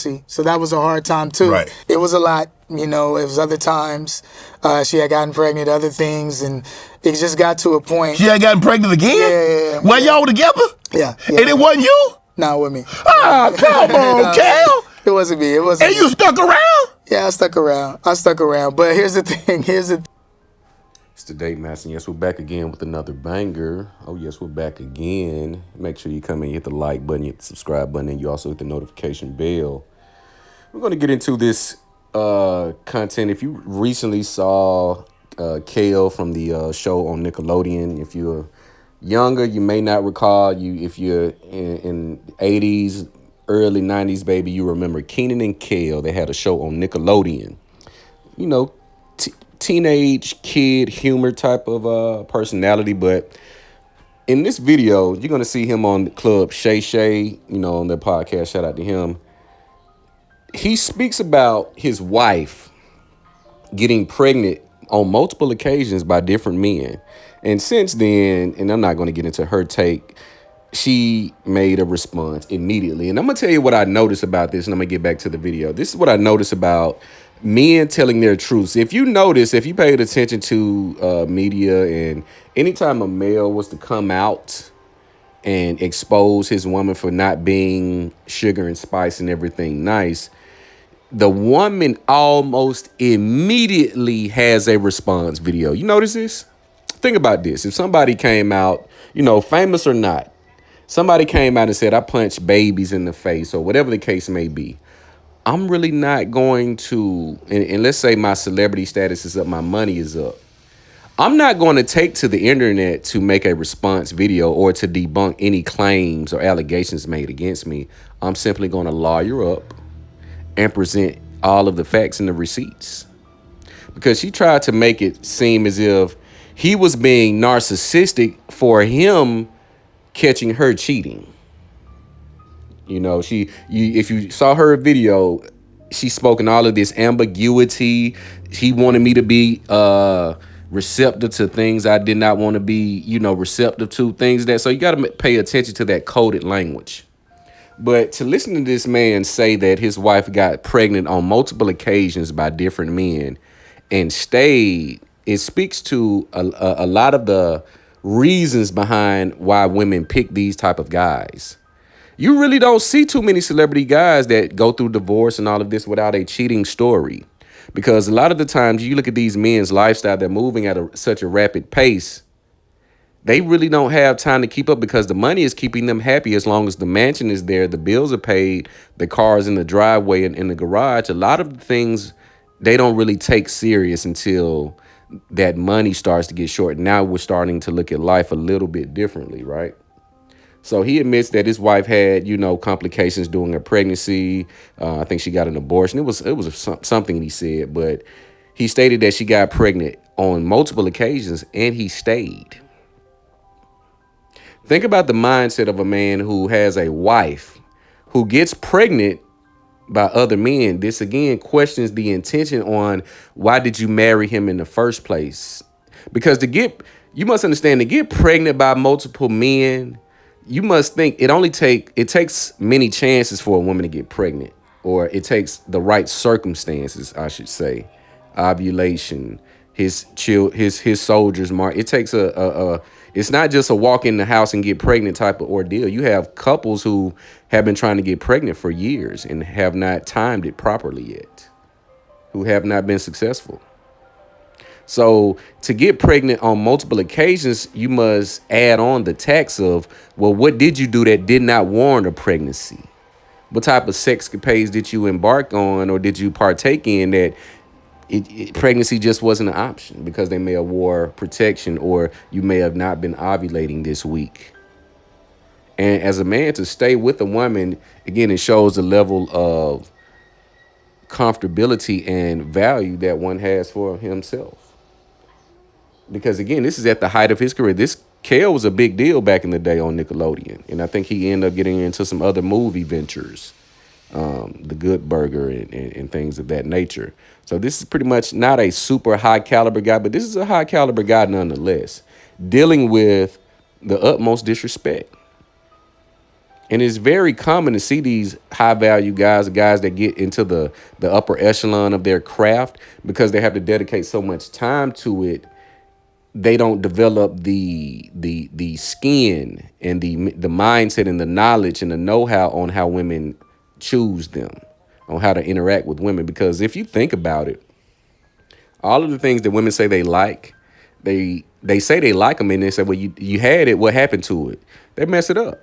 pregnancy. So that was a hard time too. Right. It was a lot, you know, it was other times. She had gotten pregnant, other things, and it just got to a point. She had gotten pregnant again? Yeah. While y'all were together? Yeah. And it wasn't you? Not with me. Ah, come on, Cal. It wasn't me. It wasn't And me. you stuck around? Yeah, I stuck around. But here's the thing. It's the Date Master. Yes, we're back again with another banger. Oh, yes, we're back again. Make sure you come and hit the like button, hit the subscribe button, and you also hit the notification bell. We're going to get into this content. If you recently saw Kale from the show on Nickelodeon, if you're younger, you may not recall. If you're in 80s, early 90s, baby, you remember Kenan and Kel. They had a show on Nickelodeon. You know, teenage kid humor type of personality. But in this video, you're going to see him on the Club Shay Shay, you know, on their podcast. Shout out to him. He speaks about his wife getting pregnant on multiple occasions by different men. And since then, and I'm not going to get into her take, she made a response immediately. And I'm going to tell you what I noticed about this, and I'm going to get back to the video. This is what I noticed about men telling their truths. If you notice, if you paid attention to media, and anytime a male was to come out and expose his woman for not being sugar and spice and everything nice, the woman almost immediately has a response video. You notice this? Think about this. If somebody came out, you know, famous or not, somebody came out and said, I punched babies in the face, or whatever the case may be, I'm really not going to, and let's say my celebrity status is up, my money is up, I'm not going to take to the internet to make a response video or to debunk any claims or allegations made against me. I'm simply going to lawyer up and present all of the facts and the receipts. Because she tried to make it seem as if he was being narcissistic for him catching her cheating. You know, if you saw her video, she spoke in all of this ambiguity. He wanted me to be receptive to things I did not want to be, you know, receptive to, things that, so you got to pay attention to that coded language. But to listen to this man say that his wife got pregnant on multiple occasions by different men and stayed, it speaks to a lot of the reasons behind why women pick these type of guys. You really don't see too many celebrity guys that go through divorce and all of this without a cheating story. Because a lot of the times you look at these men's lifestyle, they're moving at such a rapid pace. They really don't have time to keep up because the money is keeping them happy as long as the mansion is there, the bills are paid, the car's in the driveway and in the garage. A lot of the things they don't really take serious until that money starts to get short. Now we're starting to look at life a little bit differently, right? So he admits that his wife had, you know, complications during her pregnancy. I think she got an abortion. It was something he said, but he stated that she got pregnant on multiple occasions and he stayed. Think about the mindset of a man who has a wife who gets pregnant by other men. This again questions the intention on why did you marry him in the first place? Because you must understand, to get pregnant by multiple men, you must think it takes many chances for a woman to get pregnant, or it takes the right circumstances, I should say. Ovulation, his soldier's mark. It takes it's not just a walk in the house and get pregnant type of ordeal. You have couples who have been trying to get pregnant for years and have not timed it properly yet, who have not been successful. So to get pregnant on multiple occasions, you must add on the tax of, well, what did you do that did not warrant a pregnancy? What type of sexcapades did you embark on, or did you partake in that pregnancy just wasn't an option because they may have wore protection, or you may have not been ovulating this week? And as a man, to stay with a woman, again, it shows the level of comfortability and value that one has for himself. Because again, this is at the height of his career. This Kale was a big deal back in the day on Nickelodeon. And I think he ended up getting into some other movie ventures, The Good Burger and things of that nature. So this is pretty much not a super high caliber guy, but this is a high caliber guy nonetheless, dealing with the utmost disrespect. And it's very common to see these high value guys, guys that get into the upper echelon of their craft, because they have to dedicate so much time to it. They don't develop the skin and the mindset and the knowledge and the know-how on how women choose them, on how to interact with women. Because if you think about it, all of the things that women say they like, they say they like them, and they say, well, you had it, what happened to it? They mess it up.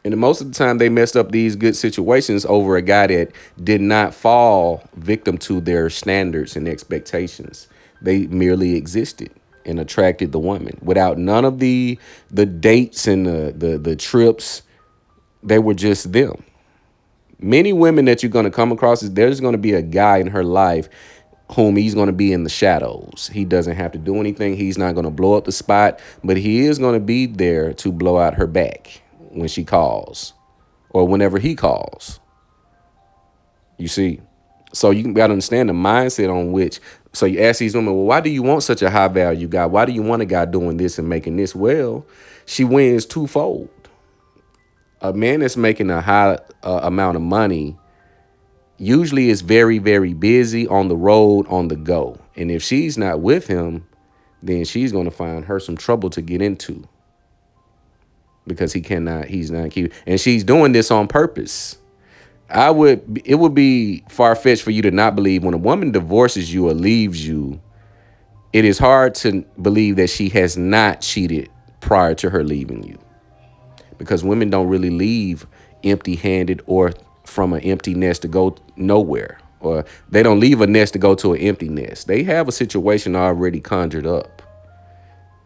And most of the time they messed up these good situations over a guy that did not fall victim to their standards and expectations. They merely existed and attracted the woman without none of the dates and the trips. They were just them. Many women that you're going to come across, there's going to be a guy in her life whom he's going to be in the shadows. He doesn't have to do anything. He's not going to blow up the spot, but he is going to be there to blow out her back when she calls or whenever he calls. You see? So you got to understand the mindset on which, so you ask these women, well, why do you want such a high value guy? Why do you want a guy doing this and making this? Well, she wins twofold. A man that's making a high amount of money usually is very, very busy on the road, on the go. And if she's not with him, then she's going to find her some trouble to get into, because he's not cute. And she's doing this on purpose. It would be far-fetched for you to not believe when a woman divorces you or leaves you, it is hard to believe that she has not cheated prior to her leaving you. Because women don't really leave empty-handed or from an empty nest to go nowhere. Or they don't leave a nest to go to an empty nest. They have a situation already conjured up.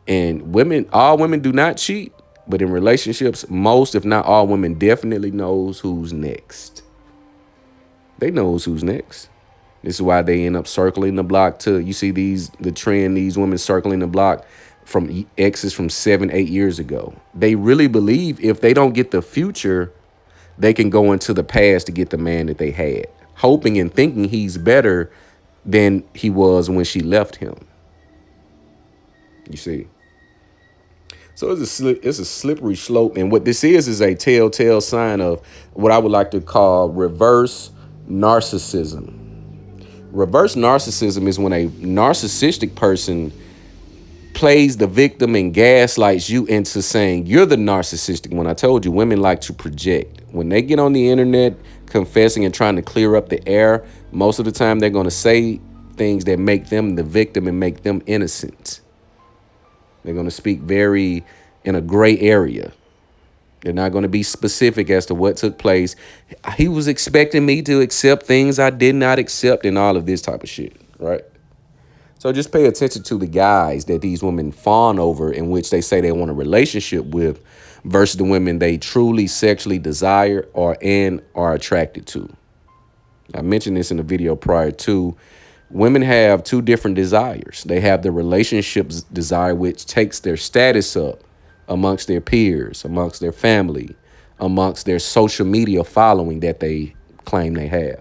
And all women do not cheat. But in relationships, most, if not all women, definitely knows who's next. They knows who's next. This is why they end up circling the block you see the trend, these women circling the block from exes from 7-8 years ago. They really believe if they don't get the future, they can go into the past to get the man that they had, hoping and thinking he's better than he was when she left him. You see? So it's a slippery slope. And what this is a telltale sign of what I would like to call reverse narcissism. Reverse narcissism is when a narcissistic person plays the victim and gaslights you into saying you're the narcissistic one. I told you, women like to project. When they get on the internet confessing and trying to clear up the air, most of the time they're going to say things that make them the victim and make them innocent. They're going to speak very in a gray area. They're not going to be specific as to what took place. He was expecting me to accept things I did not accept and all of this type of shit, right? So just pay attention to the guys that these women fawn over, in which they say they want a relationship with, versus the women they truly sexually desire or are attracted to. I mentioned this in the video prior to. Women have two different desires. They have the relationships desire, which takes their status up amongst their peers, amongst their family, amongst their social media following that they claim they have.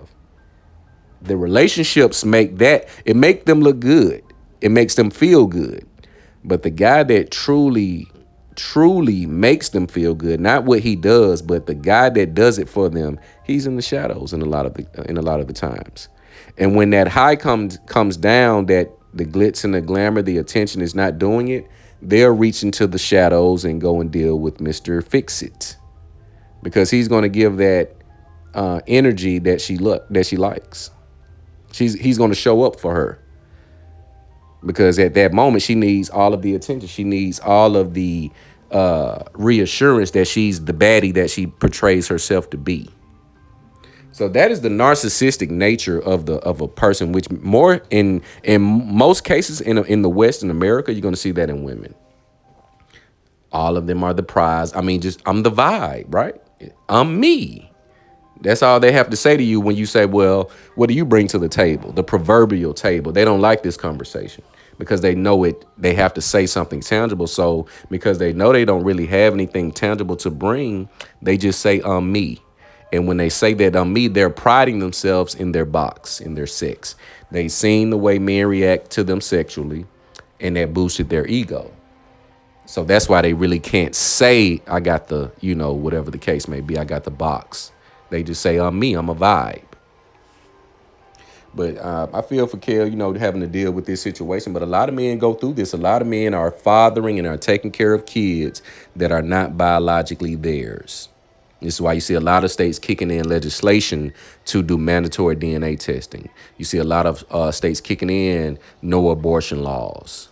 The relationships make them look good. It makes them feel good. But the guy that truly makes them feel good, not what he does, but the guy that does it for them, he's in the shadows in a lot of the times. And when that high comes down, that the glitz and the glamour, the attention is not doing it, they'll reach into the shadows and go and deal with Mr. Fix-It, because he's going to give that energy that she likes. He's going to show up for her, because at that moment she needs all of the attention. She needs all of the reassurance that she's the baddie that she portrays herself to be. So that is the narcissistic nature of a person, which more in most cases in the West, in America, you're going to see that in women. All of them are the prize. I mean, I'm the vibe, right? I'm me. That's all they have to say to you when you say, well, what do you bring to the table? The proverbial table. They don't like this conversation because they know it. They have to say something tangible. So because they know they don't really have anything tangible to bring, they just say, me. And when they say that me, they're priding themselves in their box, in their sex. They've seen the way men react to them sexually, and that boosted their ego. So that's why they really can't say, I got the, whatever the case may be, I got the box. They just say, I'm me, I'm a vibe. But I feel for Kel, having to deal with this situation. But a lot of men go through this. A lot of men are fathering and are taking care of kids that are not biologically theirs. This is why you see a lot of states kicking in legislation to do mandatory DNA testing. You see a lot of states kicking in no abortion laws.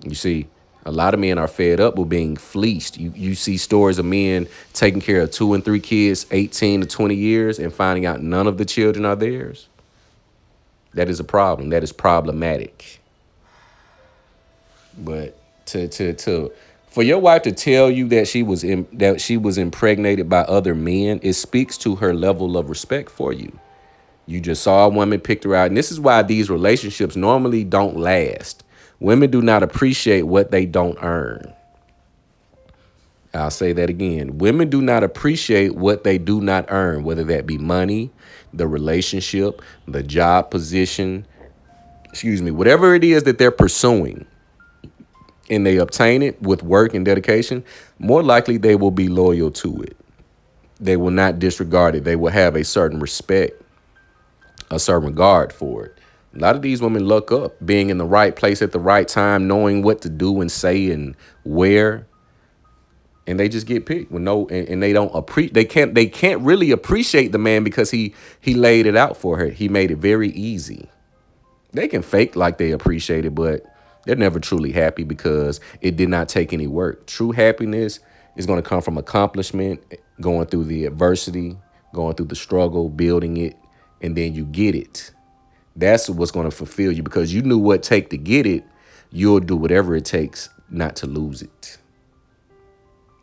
You see, a lot of men are fed up with being fleeced. You see stories of men taking care of 2 and 3 kids, 18 to 20 years, and finding out none of the children are theirs. That is a problem. That is problematic. But for your wife to tell you that she was impregnated by other men, it speaks to her level of respect for you. You just saw a woman, picked her out, and this is why these relationships normally don't last. Women do not appreciate what they don't earn. I'll say that again. Women do not appreciate what they do not earn, whether that be money, the relationship, the job position, whatever it is that they're pursuing, and they obtain it with work and dedication, more likely they will be loyal to it. They will not disregard it. They will have a certain respect, a certain regard for it. A lot of these women luck up being in the right place at the right time, knowing what to do and say and where. And they just get picked with and they don't appreciate. They can't really appreciate the man because he laid it out for her. He made it very easy. They can fake like they appreciate it, but they're never truly happy because it did not take any work. True happiness is going to come from accomplishment, going through the adversity, going through the struggle, building it, and then you get it. That's what's going to fulfill you because you knew what it take to get it. You'll do whatever it takes not to lose it.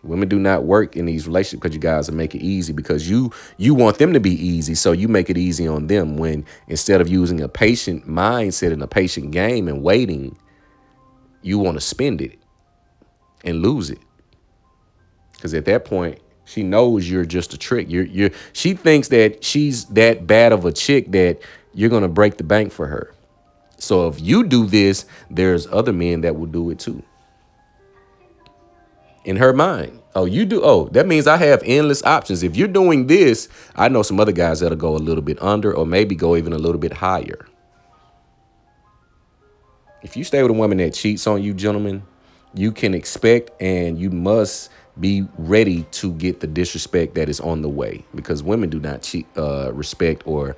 Women do not work in these relationships because you guys will make it easy because you want them to be easy. So you make it easy on them when instead of using a patient mindset and a patient game and waiting, you want to spend it and lose it. Because at that point, she knows you're just a trick. She thinks that she's that bad of a chick that you're going to break the bank for her. So if you do this, there's other men that will do it too. In her mind, that means I have endless options. If you're doing this, I know some other guys that'll go a little bit under or maybe go even a little bit higher. If you stay with a woman that cheats on you, gentlemen, you can expect and you must be ready to get the disrespect that is on the way because women do not respect or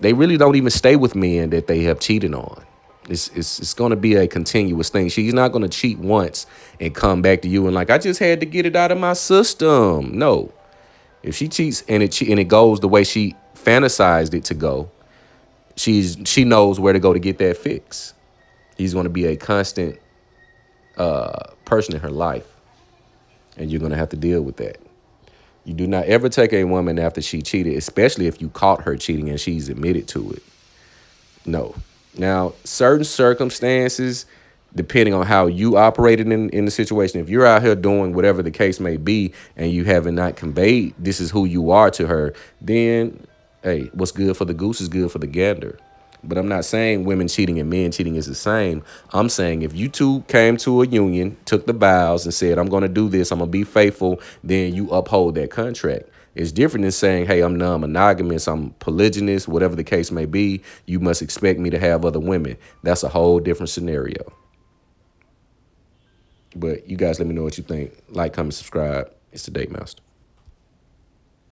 they really don't even stay with men that they have cheated on. It's going to be a continuous thing. She's not going to cheat once and come back to you and I just had to get it out of my system. No. If she cheats and it goes the way she fantasized it to go, she knows where to go to get that fix. He's going to be a constant person in her life, and you're going to have to deal with that. You do not ever take a woman after she cheated, especially if you caught her cheating and she's admitted to it. No. Now, certain circumstances, depending on how you operated in the situation, if you're out here doing whatever the case may be and you haven't not conveyed this is who you are to her, then, hey, what's good for the goose is good for the gander. But I'm not saying women cheating and men cheating is the same. I'm saying if you two came to a union, took the vows and said, I'm going to do this, I'm going to be faithful, then you uphold that contract. It's different than saying, hey, I'm non-monogamous, I'm polygynous, whatever the case may be. You must expect me to have other women. That's a whole different scenario. But you guys let me know what you think. Like, comment, subscribe. It's the Date Master.